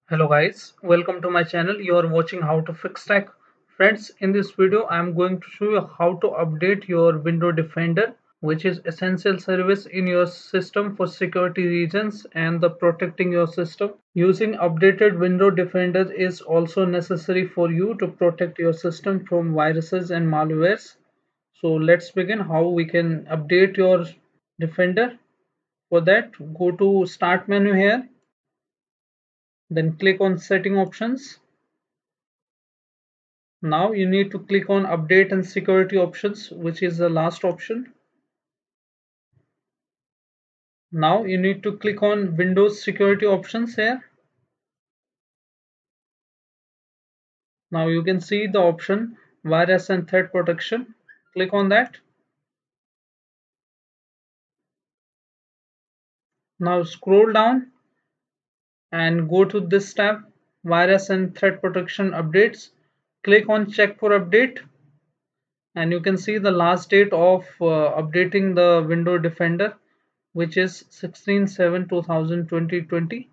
Hello guys, welcome to my channel. You are watching how to fix tech. Friends, in this video I am going to show you how to update your Window Defender, which is essential service in your system for security reasons and the protecting your system. Using updated Window Defender is also necessary for you to protect your system from viruses and malwares. So let's begin how we can update your Defender. For that, go to Start menu here. Then click on Setting Options. Now you need to click on Update and Security Options, which is the last option. Now you need to click on Windows Security Options here. Now you can see the option Virus and Threat Protection. Click on that. Now scroll down and go to this tab, Virus and Threat Protection Updates. Click on Check for Update. And you can see the last date of updating the Window Defender, which is 16/7/2020.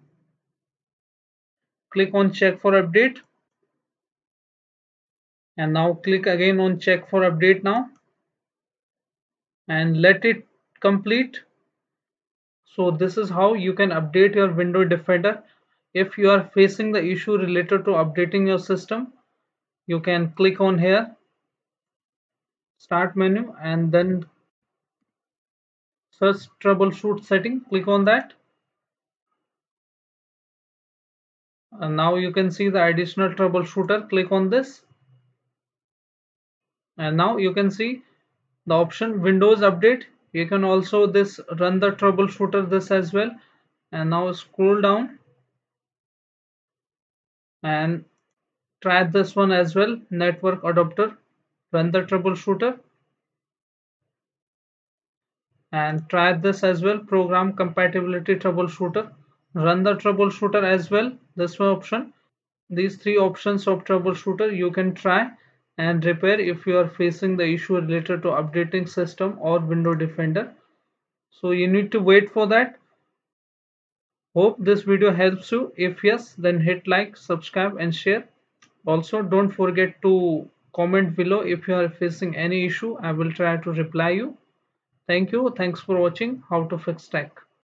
Click on Check for Update, and now click again on Check for Update now, and let it complete. So this is how you can update your Window Defender. If you are facing the issue related to updating your system, you can click on here, Start menu, and then search Troubleshoot setting. Click on that. And now you can see the additional troubleshooter. Click on this, and now you can see the option Windows Update. You can also this run the troubleshooter this as well. And now scroll down and try this one as well, Network Adapter. Run the troubleshooter, and try this as well, Program Compatibility Troubleshooter. Run the troubleshooter as well, this one option. These three options of troubleshooter you can try and repair if you are facing the issue related to updating system or Window Defender. So you need to wait for that. Hope this video helps you. If yes, then hit like, subscribe and share. Also, don't forget to comment below if you are facing any issue. I will try to reply you. Thank you. Thanks for watching How to Fix Tech.